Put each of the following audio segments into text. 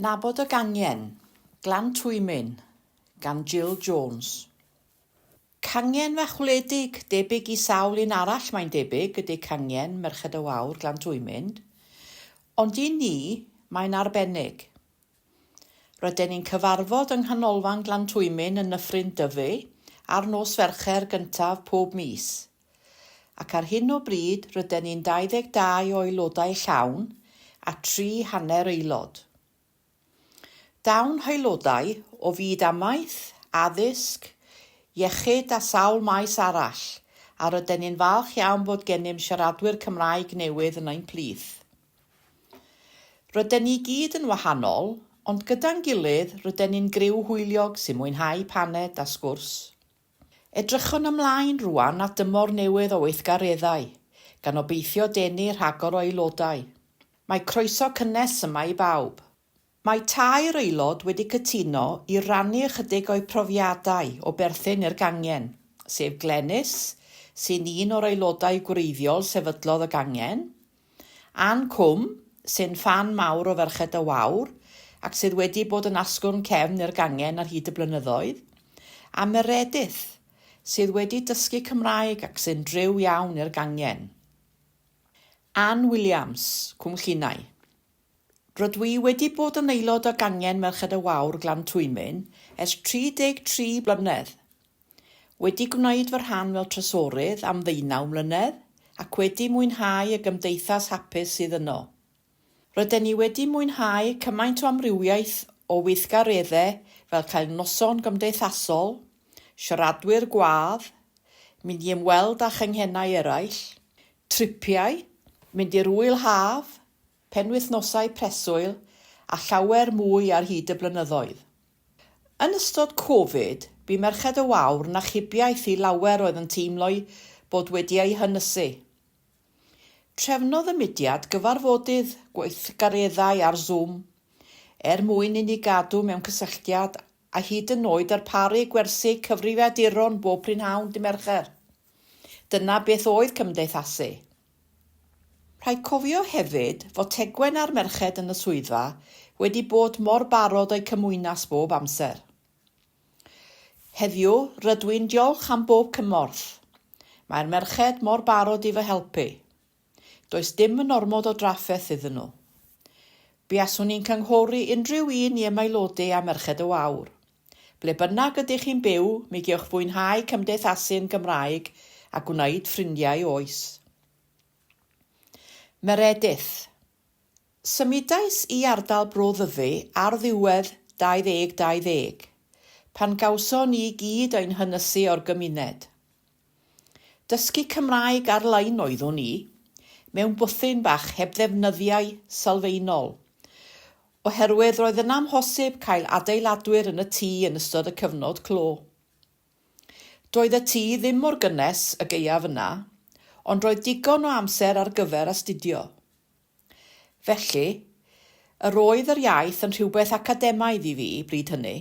Nabod o Gangen Glantwymyn gan Gill Jones. Cangen fechledig debyg I sawl un arall mae'n debyg ydy cangen merched y Wawr Glantwymyn, ond I ni mae'n arbennig. Rydyn ni'n cyfarfod yng nghanolfan Glantwymyn yn Nyffryn Dyfu ar nos Fercher gyntaf pob mis, ac ar hyn o bryd rydyn ni'n 22 o aelodau llawn a 3 hanner aelod. Dawn haelodau o fyd amaeth, addysg, iechyd a sawl maes arall, a rydyn ni'n falch iawn bod gennym siaradwyr Cymraeg newydd yn ein plith. Rydyn ni gyd yn wahanol, ond gyda'n gilydd rydyn ni'n griw hwyliog sy'n mwynhau paned a sgwrs. Edrychwn ymlaen rwan at dymor newydd o weithgareddau, gan obeithio denu rhagor o aelodau. Mae croeso cynnes yma I bawb. Mae 2 aelod wedi cytuno I rannu ychydig o'i profiadau o berthyn i'r gangen, sef Glenys, sy'n un o'r aelodau gwreiddiol sefydlodd y gangen, Ann Cwm, sy'n ffan mawr o ferched y Wawr, ac sydd wedi bod yn asgwrn cefn i'r gangen ar hyd y blynyddoedd, a Meredith, sydd wedi dysgu Cymraeg ac sy'n driw iawn i'r gangen. Ann Williams, Cwm Llinau. Rydw I wedi bod yn aelod o gangen merched y Wawr Glantwymyn ers 33 blynedd. Wedi gwneud fy rhan fel trysorydd am 19 mlynedd ac wedi mwynhau y gymdeithas hapus sydd yno. Rydyn ni wedi mwynhau cymaint o amrywiaeth o weithgareddau fel cael noson gymdeithasol, siaradwyr gwadd, mynd I ymweld â chynghenau eraill, tripiau, mynd i'r wyl haf, penwythnosau preswyl a llawer mwy ar hyd y blynyddoedd. Yn ystod Covid, bu merched y Wawr na chybiaeth I lawer oedd yn teimlo bod wedi ei hynysu. Trefnodd y mudiad gyfarfodydd gweithgareddau ar Zoom, mwyn I ni gadw mewn cysylltiad a hyd yn oed darparu gwersi cyfrifiaduron bob prynhawn dy Mercher. Dyna beth oedd cymdeithasu. Rhaid cofio hefyd fod tegwen ar merched yn y swyddfa wedi bod mor barod o'i cymwynas bob amser. Heddiw, rydw i'n diolch am bob cymorth. Mae'r merched mor barod I fy helpu. Does dim yn ormod o drafferth iddyn nhw. Buaswn ni'n cynghori unrhyw un I ymaelodi a merched y Wawr. Ble bynnag ydych chi'n byw, mi gewch fwynhau cymdeithasu'n Gymraeg a gwneud ffrindiau oes. Meredith. Symudais I ardal Bro Ddyfu ar ddiwedd 2020, pan gawson ni gyd ein hynysu o'r gymuned. Dysgu Cymraeg ar-lein oeddwn ni, mewn bwthyn bach heb ddefnyddiau sylfaenol, oherwydd roedd yn amhosib cael adeiladwyr yn y tŷ yn ystod y cyfnod clo. Doedd y tŷ ddim mor gynnes y Gaeaf yna, ond roedd digon o amser ar gyfer astudio. Felly, yr oedd yr iaith yn rhywbeth academaidd I fi bryd hynny.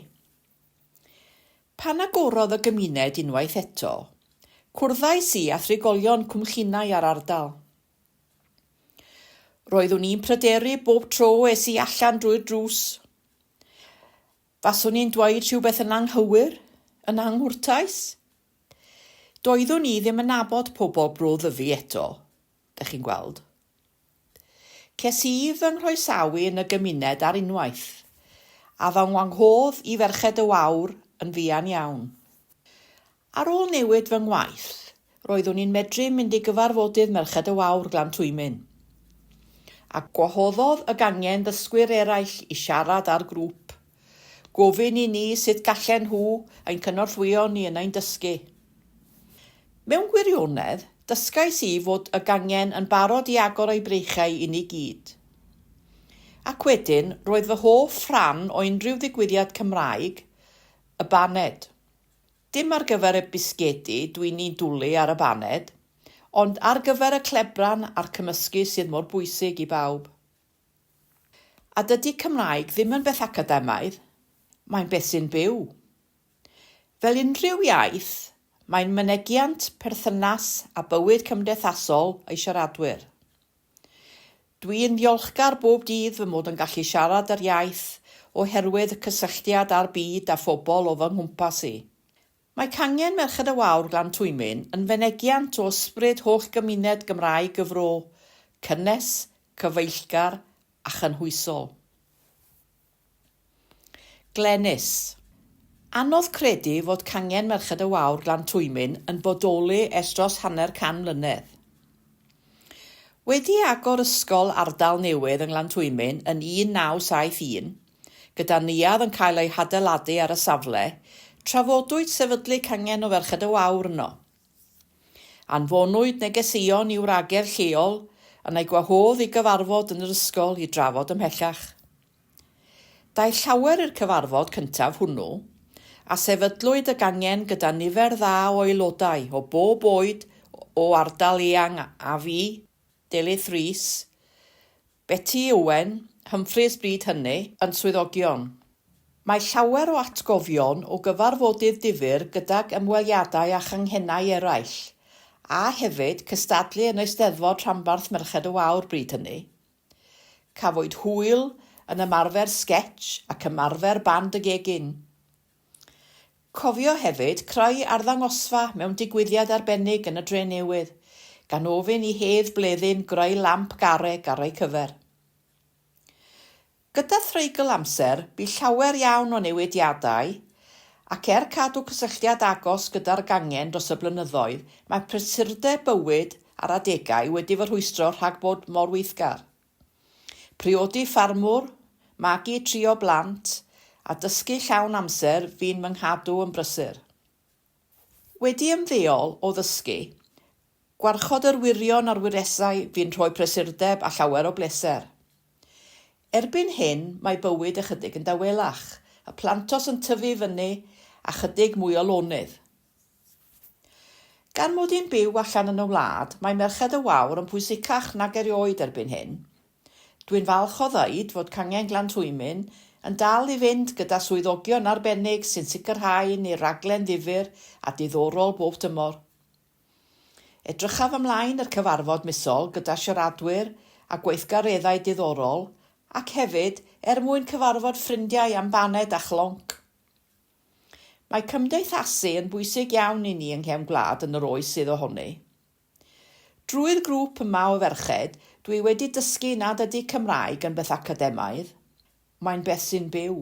Pan agorodd y gymuned unwaith eto, cwrddais I a thrigolion Cwm Llinau ar ardal. Roeddwn i'n pryderu bob tro es I allan drwy'r drws. Faswn i'n dweud rhywbeth yn anghywir, yn anghwrtais. Doeddwn I ddim yn nabod pobl Bro Ddyfu eto, dych chi'n gweld. Ces I fy nghroesawu yn y gymuned ar unwaith, a fy ngwahodd I ferched y Wawr yn fuan iawn. Ar ôl newid fy ngwaith, roeddwn i'n medru mynd I gyfarfodydd merched y Wawr Glantwymyn, ac gwahoddodd y gangen ddysgwyr eraill I siarad ar grŵp, gofyn I ni sut gallen nhw ein cynorthwyo ni yn ein dysgu. Mewn gwirionedd, dysgais I fod y gangen yn barod I agor ei breichau I ni gyd. Ac wedyn, roedd fy hoff rhan o unrhyw ddigwyddiad Cymraeg, y baned. Dim ar gyfer y bisgedi dwi'n ni'n dwlu ar y baned, ond ar gyfer y clebran a'r cymysgu sydd mor bwysig I bawb. A dydy Cymraeg ddim yn beth academaidd, mae'n beth sy'n byw. Fel unrhyw iaith, mae'n mynegiant perthynas a bywyd cymdeithasol ei siaradwyr. Dwi'n ddiolchgar bob dydd fy mod yn gallu siarad yr iaith oherwydd y cysylltiad â'r byd a phobl o fy nghwmpas i. Mae Cangen Merched y Wawr Glantwymyn yn fenegiant o ysbryd holl gymuned Gymraeg y Fro, cynnes, cyfeillgar a chynhwysol. Glenys. Anodd credu fod Cangen Merched y Wawr Glantwymyn yn bodoli ers dros 100 mlynedd. Wedi agor ysgol ardal newydd yng Glantwymyn yn 1971, gyda niad yn cael ei hadeiladu ar y safle, trafodwyd sefydlu Cangen o Ferched y Wawr yno. Anfonwyd negeseuon i'w wragedd lleol yn ei gwahodd i gyfarfod yn yr ysgol i drafod ymhellach. Daeth llawer i'r cyfarfod cyntaf hwnnw, a sefydlwyd y gangen gyda nifer dda o aelodau o bob oed o ardal eang a fi, Delyth Rhys, Betty Owen, Humphreys bryd hynny, yn swyddogion. Mae llawer o atgofion o gyfarfodydd difyr gydag ymweliadau a changhennau eraill, a hefyd cystadlu yn Eisteddfod Rhanbarth Merched y Wawr bryd hynny. Cafwyd hwyl yn ymarfer sketch ac ymarfer band y gegin. Cofio hefyd creu arddangosfa mewn digwyddiad arbennig yn y Dre Newydd, gan ofyn i Hedd Bleddyn greu lamp garreg ar ei cyfer. Gyda threigl amser, bu llawer iawn o newidiadau, ac cadw cysylltiad agos gyda'r gangen dros y blynyddoedd, mae prysurdeb bywyd ar adegau wedi fy rhwystro rhag bod mor weithgar. Priodi ffarmwr, magu trio blant, a dysgu llawn amser fi'n mynghadw yn brysur. Wedi ymddeol o ddysgu, gwarchod yr wirion a'r wiresau fi'n rhoi prysurdeb a llawer o bleser. Erbyn hyn, mae bywyd ychydig yn dawelach, y plantos yn tyfu fyny a chydig mwy o lonydd. Gan mod i'n byw allan yn y wlad, mae Merched y Wawr yn pwysicach nag erioed erbyn hyn. Dwi'n falch o ddweud fod Cangen Glantwymyn yn dal i fynd gyda swyddogion arbennig sy'n sicrhau ni raglen ddifyr a diddorol bob tymor. Edrychaf ymlaen i'r cyfarfod misol gyda siaradwyr a gweithgareddau diddorol ac hefyd mwyn cyfarfod ffrindiau am baned a chlonc. Mae cymdeithasu yn bwysig iawn i ni yng nghefn gwlad yn yr oes sydd ohoni. Drwy'r grŵp yma o ferched, dwi wedi dysgu nad ydy Cymraeg yn beth academaidd, mae'n beth sy'n byw.